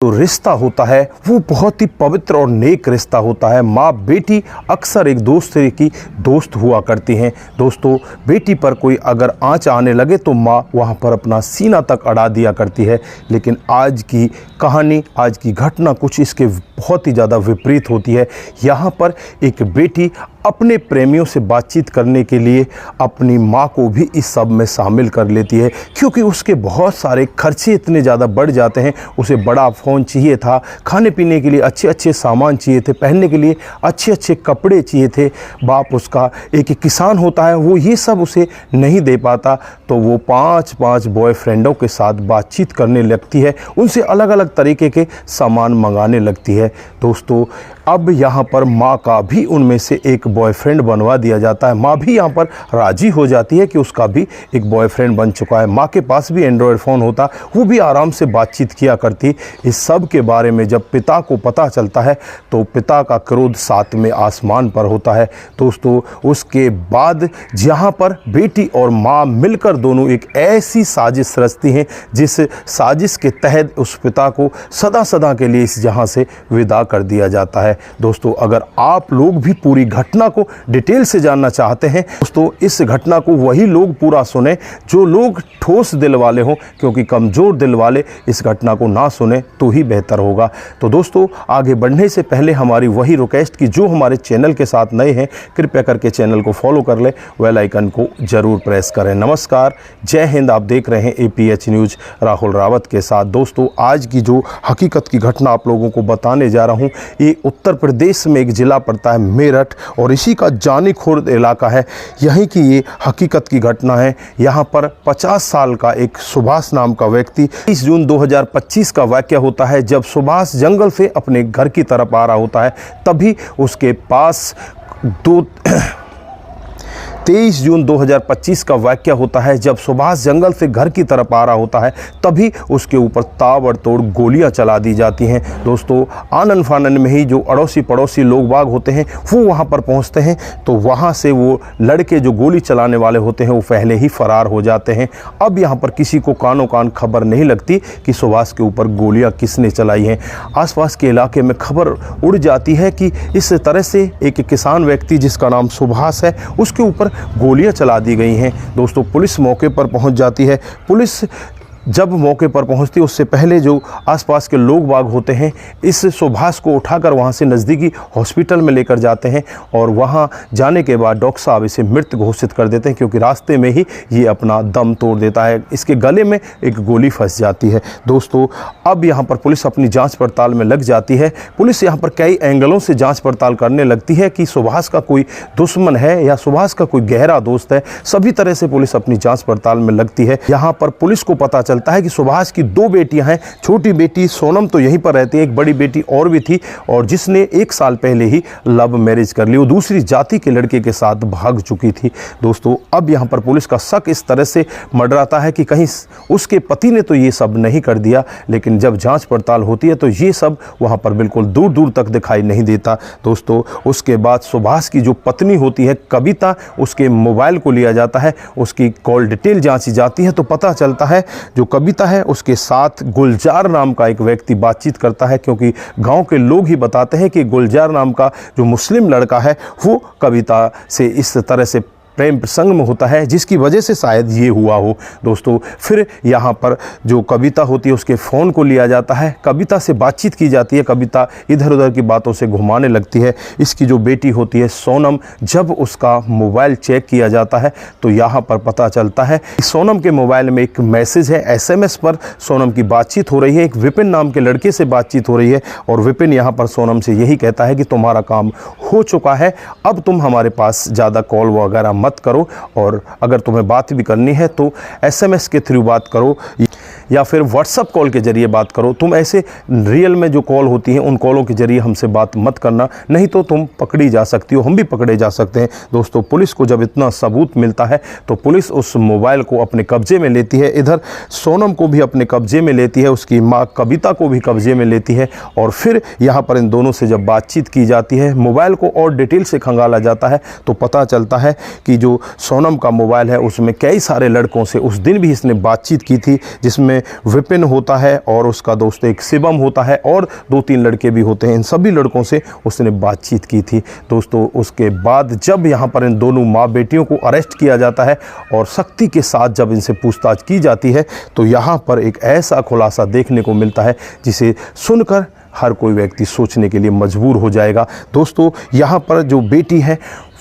जो रिश्ता होता है वो बहुत ही पवित्र और नेक रिश्ता होता है। माँ बेटी अक्सर एक दूसरे की दोस्त हुआ करती हैं। दोस्तों, बेटी पर कोई अगर आँच आने लगे तो माँ वहाँ पर अपना सीना तक अड़ा दिया करती है। लेकिन आज की कहानी, आज की घटना कुछ इसके बहुत ही ज़्यादा विपरीत होती है। यहाँ पर एक बेटी अपने प्रेमियों से बातचीत करने के लिए अपनी माँ को भी इस सब में शामिल कर लेती है, क्योंकि उसके बहुत सारे खर्चे इतने ज़्यादा बढ़ जाते हैं। उसे बड़ा फ़ोन चाहिए था, खाने पीने के लिए अच्छे अच्छे सामान चाहिए थे, पहनने के लिए अच्छे अच्छे कपड़े चाहिए थे। बाप उसका एक किसान होता है, वो ये सब उसे नहीं दे पाता, तो वो पाँच बॉयफ्रेंडों के साथ बातचीत करने लगती है, उनसे अलग अलग तरीके के सामान मंगाने लगती है। दोस्तों, अब यहाँ पर माँ का भी उनमें से एक बॉयफ्रेंड बनवा दिया जाता है। माँ भी यहाँ पर राज़ी हो जाती है कि उसका भी एक बॉयफ्रेंड बन चुका है। माँ के पास भी एंड्रॉयड फ़ोन होता, वो भी आराम से बातचीत किया करती। इस सब के बारे में जब पिता को पता चलता है तो पिता का क्रोध सातवें आसमान पर होता है। दोस्तों, उसके बाद जहाँ पर बेटी और माँ मिलकर दोनों एक ऐसी साजिश रचती हैं जिस साजिश के तहत उस पिता को सदा सदा के लिए इस जहाँ से विदा कर दिया जाता है। दोस्तों, अगर आप लोग भी पूरी घटना को डिटेल से जानना चाहते हैं दोस्तों, इस घटना को वही लोग पूरा सुने जो लोग ठोस दिल वाले हों, क्योंकि कमज़ोर दिल वाले इस घटना को ना सुने तो ही बेहतर होगा। तो दोस्तों, आगे बढ़ने से पहले हमारी वही रिक्वेस्ट कि जो हमारे चैनल के साथ नए हैं कृपया करके चैनल को फॉलो कर ले, बेल आइकन को ज़रूर प्रेस करें। नमस्कार, जय हिंद। आप देख रहे हैं APH न्यूज़ राहुल रावत के साथ। दोस्तों, आज की जो हकीकत की घटना आप लोगों को बताने जा रहा हूँ, ये उत्तर प्रदेश में एक ज़िला पड़ता है मेरठ, और इसी का जानी खुर्द इलाका है। यहीं की ये हकीकत की घटना है। यहाँ पर 50 साल का एक सुभाष नाम का व्यक्ति 30 जून 2025 का वाक़या होता है, जब सुभाष जंगल से अपने घर की तरफ आ रहा होता है, तभी उसके पास 23 जून 2025 का वाक़या होता है, जब सुभाष जंगल से घर की तरफ आ रहा होता है, तभी उसके ऊपर ताबड़तोड़ गोलियां चला दी जाती हैं। दोस्तों, आनन फानन में ही जो अड़ोसी पड़ोसी लोग बाग होते हैं वो वहां पर पहुंचते हैं, तो वहां से वो लड़के जो गोली चलाने वाले होते हैं वो पहले ही फरार हो जाते हैं। अब यहां पर किसी को कानों कान खबर नहीं लगती कि सुभाष के ऊपर गोलियाँ किसने चलाई हैं। आसपास के इलाके में खबर उड़ जाती है कि इस तरह से एक किसान व्यक्ति जिसका नाम सुभाष है, उसके ऊपर गोलियां चला दी गई हैं। दोस्तों, पुलिस मौके पर पहुंच जाती है। पुलिस जब मौके पर पहुंचती है उससे पहले जो आसपास के लोग बाग होते हैं इस सुभाष को उठाकर वहां से नज़दीकी हॉस्पिटल में लेकर जाते हैं, और वहां जाने के बाद डॉक्टर साहब इसे मृत घोषित कर देते हैं, क्योंकि रास्ते में ही ये अपना दम तोड़ देता है। इसके गले में एक गोली फंस जाती है। दोस्तों, अब यहाँ पर पुलिस अपनी जाँच पड़ताल में लग जाती है। पुलिस यहाँ पर कई एंगलों से जाँच पड़ताल करने लगती है कि सुभाष का कोई दुश्मन है या सुभाष का कोई गहरा दोस्त है। सभी तरह से पुलिस अपनी जाँच पड़ताल में लगती है। यहाँ पर पुलिस को पता चलता है कि सुभाष की 2 बेटियां हैं। छोटी बेटी सोनम तो यहीं पर रहती है, एक बड़ी बेटी और भी थी, और जिसने 1 साल पहले ही लव मैरिज कर ली, वो दूसरी जाति के लड़के के साथ भाग चुकी थी। दोस्तों, अब यहाँ पर पुलिस का शक इस तरह से मंडराता है कि कहीं उसके पति ने तो ये सब नहीं कर दिया, लेकिन जब जांच पड़ताल होती है तो ये सब वहाँ पर बिल्कुल दूर दूर तक दिखाई नहीं देता। दोस्तों, उसके बाद सुभाष की जो पत्नी होती है कविता, उसके मोबाइल को लिया जाता है, उसकी कॉल डिटेल जांची जाती है, तो पता चलता है जो कविता है उसके साथ गुलजार नाम का एक व्यक्ति बातचीत करता है, क्योंकि गांव के लोग ही बताते हैं कि गुलजार नाम का जो मुस्लिम लड़का है वो कविता से इस तरह से प्रेम प्रसंग में होता है, जिसकी वजह से शायद ये हुआ हो। दोस्तों, फिर यहाँ पर जो कविता होती है उसके फ़ोन को लिया जाता है, कविता से बातचीत की जाती है, कविता इधर उधर की बातों से घुमाने लगती है। इसकी जो बेटी होती है सोनम, जब उसका मोबाइल चेक किया जाता है तो यहाँ पर पता चलता है कि सोनम के मोबाइल में एक मैसेज है, SMS पर सोनम की बातचीत हो रही है, एक विपिन नाम के लड़के से बातचीत हो रही है, और विपिन यहाँ पर सोनम से यही कहता है कि तुम्हारा काम हो चुका है, अब तुम हमारे पास ज़्यादा कॉल वगैरह मत करो, और अगर तुम्हें बात भी करनी है तो SMS के थ्रू बात करो या फिर व्हाट्सअप कॉल के जरिए बात करो। तुम ऐसे रियल में जो कॉल होती हैं उन कॉलों के जरिए हमसे बात मत करना, नहीं तो तुम पकड़ी जा सकती हो, हम भी पकड़े जा सकते हैं। दोस्तों, पुलिस को जब इतना सबूत मिलता है तो पुलिस उस मोबाइल को अपने कब्जे में लेती है। इधर सोनम को भी अपने कब्जे में लेती है, उसकी माँ कविता को भी कब्जे में लेती है, और फिर यहाँ पर इन दोनों से जब बातचीत की जाती है, मोबाइल को और डिटेल से खंगाला जाता है, तो पता चलता है कि जो सोनम का मोबाइल है उसमें कई सारे लड़कों से उस दिन भी इसने बातचीत की थी, जिसमें जिसमें विपिन होता है और उसका दोस्त एक शिवम होता है और 2-3 लड़के भी होते हैं। इन सभी लड़कों से उसने बातचीत की थी दोस्तों। उसके बाद जब यहाँ पर इन दोनों माँ बेटियों को अरेस्ट किया जाता है और सख्ती के साथ जब इनसे पूछताछ की जाती है तो यहाँ पर एक ऐसा खुलासा देखने को मिलता है जिसे सुनकर हर कोई व्यक्ति सोचने के लिए मजबूर हो जाएगा। दोस्तों यहाँ पर जो बेटी है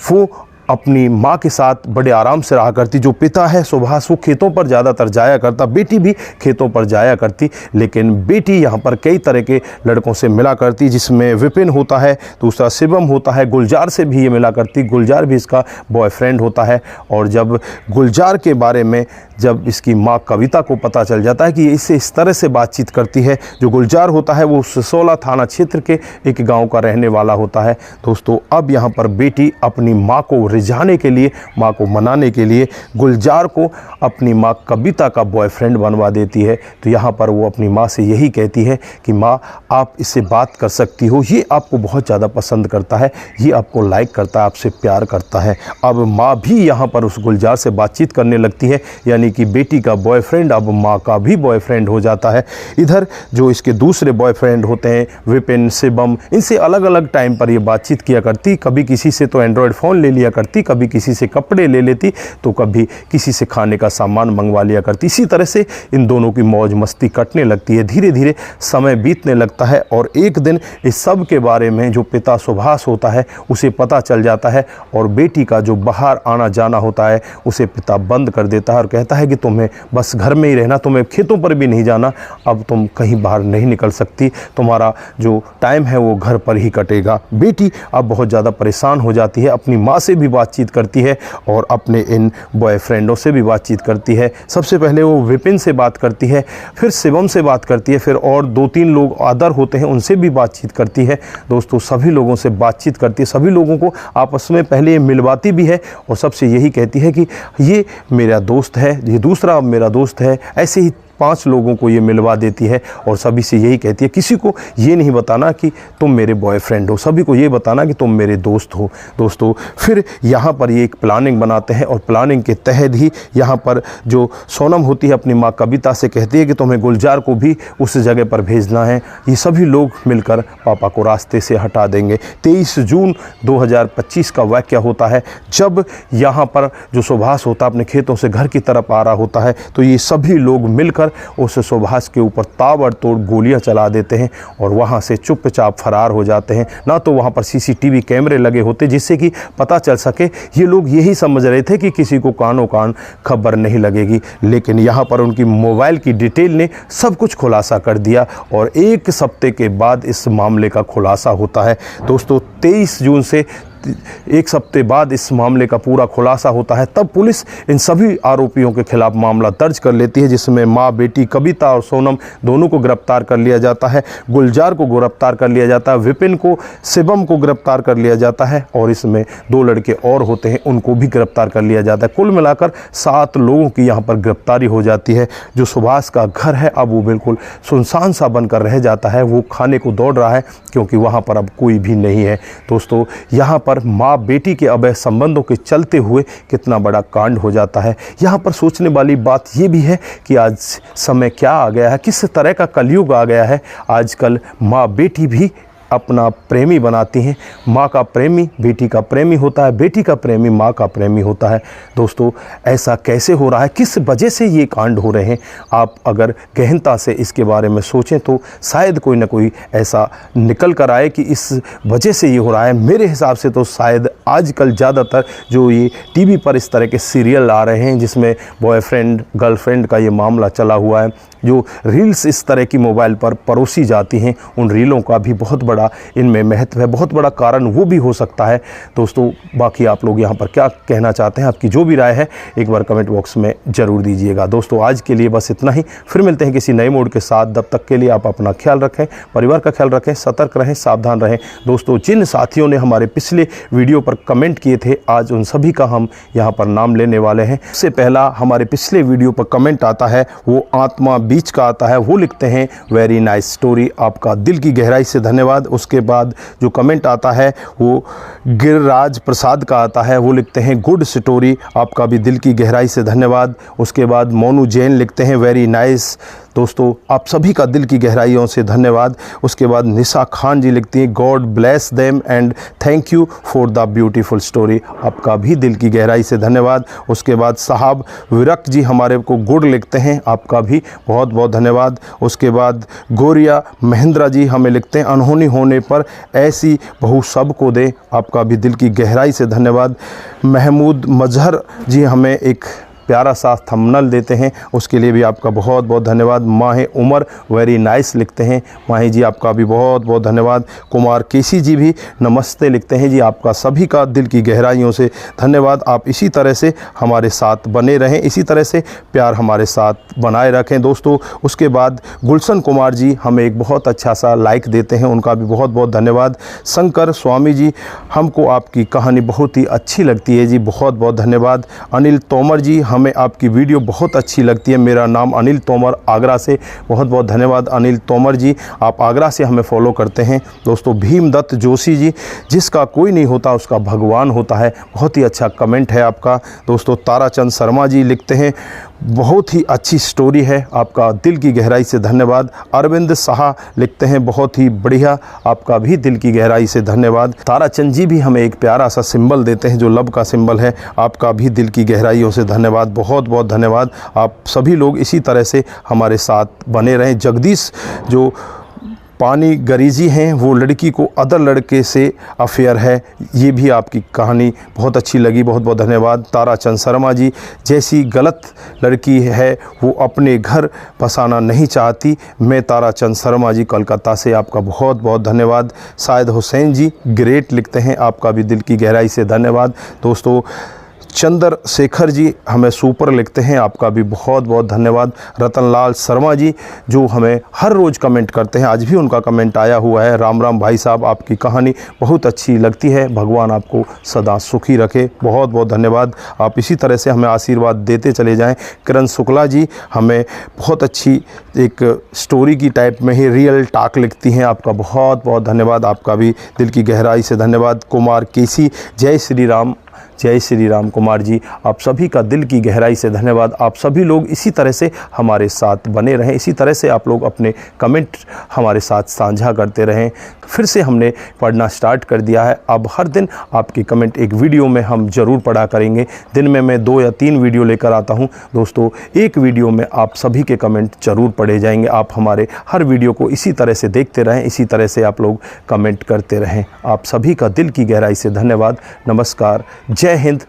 वो अपनी माँ के साथ बड़े आराम से रहा करती। जो पिता है सुभाष वो खेतों पर ज़्यादातर जाया करता, बेटी भी खेतों पर जाया करती, लेकिन बेटी यहाँ पर कई तरह के लड़कों से मिला करती, जिसमें विपिन होता है, दूसरा शिवम होता है, गुलजार से भी ये मिला करती। गुलजार भी इसका बॉयफ्रेंड होता है। और जब गुलजार के बारे में जब इसकी माँ कविता को पता चल जाता है कि ये इससे इस तरह से बातचीत करती है, जो गुलजार होता है वो सिसोला थाना क्षेत्र के एक गाँव का रहने वाला होता है। दोस्तों अब यहाँ पर बेटी अपनी माँ को रिझाने के लिए, माँ को मनाने के लिए गुलजार को अपनी माँ कविता का बॉयफ्रेंड बनवा देती है। तो यहाँ पर वो अपनी माँ से यही कहती है कि माँ आप इससे बात कर सकती हो, ये आपको बहुत ज़्यादा पसंद करता है, ये आपको लाइक करता है, आपसे प्यार करता है। अब माँ भी यहाँ पर उस गुलजार से बातचीत करने लगती है, यानी कि बेटी का बॉयफ्रेंड अब माँ का भी बॉयफ्रेंड हो जाता है। इधर जो इसके दूसरे बॉयफ्रेंड होते हैं विपिन, शिवम, इनसे अलग अलग टाइम पर ये बातचीत किया करती। कभी किसी से तो एंड्रॉयड फ़ोन ले लिया करती, कभी किसी से कपड़े ले लेती, तो कभी किसी से खाने का सामान मंगवा लिया करती। इसी तरह से इन दोनों की मौज मस्ती कटने लगती है। धीरे धीरे समय बीतने लगता है और एक दिन इस सब के बारे में जो पिता सुभाष होता है उसे पता चल जाता है और बेटी का जो बाहर आना जाना होता है उसे पिता बंद कर देता है और कहता है कि तुम्हें बस घर में ही रहना, तुम्हें खेतों पर भी नहीं जाना, अब तुम कहीं बाहर नहीं निकल सकती, तुम्हारा जो टाइम है वो घर पर ही कटेगा। बेटी अब बहुत ज़्यादा परेशान हो जाती है, अपनी माँ से भी बातचीत करती है और अपने इन बॉयफ्रेंडों से भी बातचीत करती है। सबसे पहले वो विपिन से बात करती है, फिर शिवम से बात करती है, फिर और 2-3 लोग अदर होते हैं उनसे भी बातचीत करती है। दोस्तों सभी लोगों से बातचीत करती है, सभी लोगों को आपस में पहले ये मिलवाती भी है और सबसे यही कहती है कि ये मेरा दोस्त है, ये दूसरा मेरा दोस्त है। ऐसे ही 5 लोगों को ये मिलवा देती है और सभी से यही कहती है किसी को ये नहीं बताना कि तुम मेरे बॉयफ्रेंड हो, सभी को ये बताना कि तुम मेरे दोस्त हो। दोस्तों फिर यहाँ पर ये एक प्लानिंग बनाते हैं और प्लानिंग के तहत ही यहाँ पर जो सोनम होती है अपनी माँ कविता से कहती है कि तुम्हें गुलजार को भी उस जगह पर भेजना है। ये सभी लोग मिलकर पापा को रास्ते से हटा देंगे। 23 जून 2025 का वाक़या होता है जब यहाँ पर जो सुभाष होता है अपने खेतों से घर की तरफ आ रहा होता है, तो ये सभी लोग मिलकर उस सुभाष के ऊपर ताबड़तोड़ गोलियां चला देते हैं और वहां से चुपचाप फरार हो जाते हैं। ना तो वहां पर सीसीटीवी कैमरे लगे होते जिससे कि पता चल सके। ये लोग यही समझ रहे थे कि किसी को कानों कान खबर नहीं लगेगी, लेकिन यहां पर उनकी मोबाइल की डिटेल ने सब कुछ खुलासा कर दिया और 1 हफ्ते के बाद इस मामले का खुलासा होता है। दोस्तों 23 जून से 1 हफ्ते बाद इस मामले का पूरा खुलासा होता है। तब पुलिस इन सभी आरोपियों के खिलाफ मामला दर्ज कर लेती है, जिसमें माँ बेटी कविता और सोनम दोनों को गिरफ्तार कर लिया जाता है, गुलजार को गिरफ्तार कर लिया जाता है, विपिन को, शिवम को गिरफ्तार कर लिया जाता है और इसमें 2 लड़के और होते हैं उनको भी गिरफ्तार कर लिया जाता है। कुल मिलाकर 7 लोगों की यहाँ पर गिरफ्तारी हो जाती है। जो सुभाष का घर है अब वो बिल्कुल सुनसान सा बनकर रह जाता है, वो खाने को दौड़ रहा है क्योंकि वहाँ पर अब कोई भी नहीं है। दोस्तों यहाँ पर माँ बेटी के अवैध संबंधों के चलते हुए कितना बड़ा कांड हो जाता है। यहाँ पर सोचने वाली बात ये भी है कि आज समय क्या आ गया है, किस तरह का कलयुग आ गया है। आजकल माँ बेटी भी अपना प्रेमी बनाती हैं। माँ का प्रेमी बेटी का प्रेमी होता है, बेटी का प्रेमी माँ का प्रेमी होता है। दोस्तों ऐसा कैसे हो रहा है, किस वजह से ये कांड हो रहे हैं? आप अगर गहनता से इसके बारे में सोचें तो शायद कोई ना कोई ऐसा निकल कर आए कि इस वजह से ये हो रहा है। मेरे हिसाब से तो शायद आजकल ज़्यादातर जो ये टीवी पर इस तरह के सीरियल आ रहे हैं जिसमें बॉयफ्रेंड गर्लफ्रेंड का ये मामला चला हुआ है, जो रील्स इस तरह की मोबाइल पर परोसी जाती हैं, उन रीलों का भी बहुत बड़ा इनमें महत्व है, बहुत बड़ा कारण वो भी हो सकता है। दोस्तों बाकी आप लोग यहाँ पर क्या कहना चाहते हैं, आपकी जो भी राय है एक बार कमेंट बॉक्स में ज़रूर दीजिएगा। दोस्तों आज के लिए बस इतना ही, फिर मिलते हैं किसी नए मोड के साथ। तब तक के लिए आप अपना ख्याल रखें, परिवार का ख्याल रखें, सतर्क रहें, सावधान रहें। दोस्तों जिन साथियों ने हमारे पिछले वीडियो पर कमेंट किए थे आज उन सभी का हम यहाँ पर नाम लेने वाले हैं। सबसे पहला हमारे पिछले वीडियो पर कमेंट आता है वो आत्मा बीच का आता है, वो लिखते हैं वेरी नाइस स्टोरी, आपका दिल की गहराई से धन्यवाद। उसके बाद जो कमेंट आता है वो गिरिराज प्रसाद का आता है, वो लिखते हैं गुड स्टोरी, आपका भी दिल की गहराई से धन्यवाद। उसके बाद मोनू जैन लिखते हैं वेरी नाइस। दोस्तों आप सभी का दिल की गहराइयों से धन्यवाद। उसके बाद निशा खान जी लिखती हैं, God bless them and thank you for the beautiful story. आपका भी दिल की गहराई से धन्यवाद। उसके बाद साहब विरक जी हमारे को गुड लिखते हैं, आपका भी बहुत बहुत धन्यवाद। उसके बाद गोरिया महेंद्रा जी हमें लिखते हैं, अनहोनी होने पर ऐसी बहू सबको दे। आपका भी दिल की गहराई से धन्यवाद। महमूद मजहर जी हमें एक प्यारा सा थंबनेल देते हैं, उसके लिए भी आपका बहुत बहुत धन्यवाद। माहे उमर वेरी नाइस लिखते हैं, माही जी आपका भी बहुत बहुत धन्यवाद। कुमार केसी जी भी नमस्ते लिखते हैं जी, आपका सभी का दिल की गहराइयों से धन्यवाद। आप इसी तरह से हमारे साथ बने रहें, इसी तरह से प्यार हमारे साथ बनाए रखें दोस्तों। उसके बाद गुलशन कुमार जी हमें एक बहुत अच्छा सा लाइक देते हैं, उनका भी बहुत बहुत धन्यवाद। शंकर स्वामी जी हमको आपकी कहानी बहुत ही अच्छी लगती है जी, बहुत बहुत धन्यवाद। अनिल तोमर जी हमें आपकी वीडियो बहुत अच्छी लगती है। मेरा नाम अनिल तोमर आगरा से, बहुत बहुत धन्यवाद अनिल तोमर जी, आप आगरा से हमें फॉलो करते हैं दोस्तों। भीमदत्त जोशी जी, जिसका कोई नहीं होता उसका भगवान होता है, बहुत ही अच्छा कमेंट है आपका दोस्तों। ताराचंद शर्मा जी लिखते हैं, बहुत ही अच्छी स्टोरी है, आपका दिल की गहराई से धन्यवाद। अरविंद साहा लिखते हैं, बहुत ही बढ़िया, आपका भी दिल की गहराई से धन्यवाद। ताराचंद जी भी हमें एक प्यारा सा सिंबल देते हैं जो लव का सिंबल है, आपका भी दिल की गहराइयों से धन्यवाद, बहुत बहुत धन्यवाद। आप सभी लोग इसी तरह से हमारे साथ बने रहें। जगदीश जो पानी गरीजी हैं, वो लड़की को अदर लड़के से अफेयर है, ये भी आपकी कहानी बहुत अच्छी लगी, बहुत बहुत धन्यवाद। ताराचंद शर्मा जी, जैसी गलत लड़की है वो अपने घर बसाना नहीं चाहती, मैं ताराचंद शर्मा जी कलकत्ता से, आपका बहुत बहुत धन्यवाद। शायद हुसैन जी ग्रेट लिखते हैं, आपका भी दिल की गहराई से धन्यवाद दोस्तों। चंद्रशेखर जी हमें सुपर लिखते हैं, आपका भी बहुत बहुत धन्यवाद। रतनलाल शर्मा जी जो हमें हर रोज़ कमेंट करते हैं, आज भी उनका कमेंट आया हुआ है। राम राम भाई साहब, आपकी कहानी बहुत अच्छी लगती है, भगवान आपको सदा सुखी रखे, बहुत बहुत धन्यवाद। आप इसी तरह से हमें आशीर्वाद देते चले जाएं। किरण शुक्ला जी हमें बहुत अच्छी एक स्टोरी की टाइप में ही रियल टॉक लिखती हैं, आपका बहुत बहुत धन्यवाद, आपका भी दिल की गहराई से धन्यवाद। कुमार केसी, जय श्री राम, जय श्री राम कुमार जी, आप सभी का दिल की गहराई से धन्यवाद। आप सभी लोग इसी तरह से हमारे साथ बने रहें, इसी तरह से आप लोग अपने कमेंट हमारे साथ साझा करते रहें। फिर से हमने पढ़ना स्टार्ट कर दिया है, अब हर दिन आपके कमेंट एक वीडियो में हम ज़रूर पढ़ा करेंगे। दिन में मैं 2 या 3 वीडियो लेकर आता हूं दोस्तों, एक वीडियो में आप सभी के कमेंट ज़रूर पढ़े जाएंगे। आप हमारे हर वीडियो को इसी तरह से देखते रहें, इसी तरह से आप लोग कमेंट करते रहें। आप सभी का दिल की गहराई से धन्यवाद। नमस्कार, जय हिंद,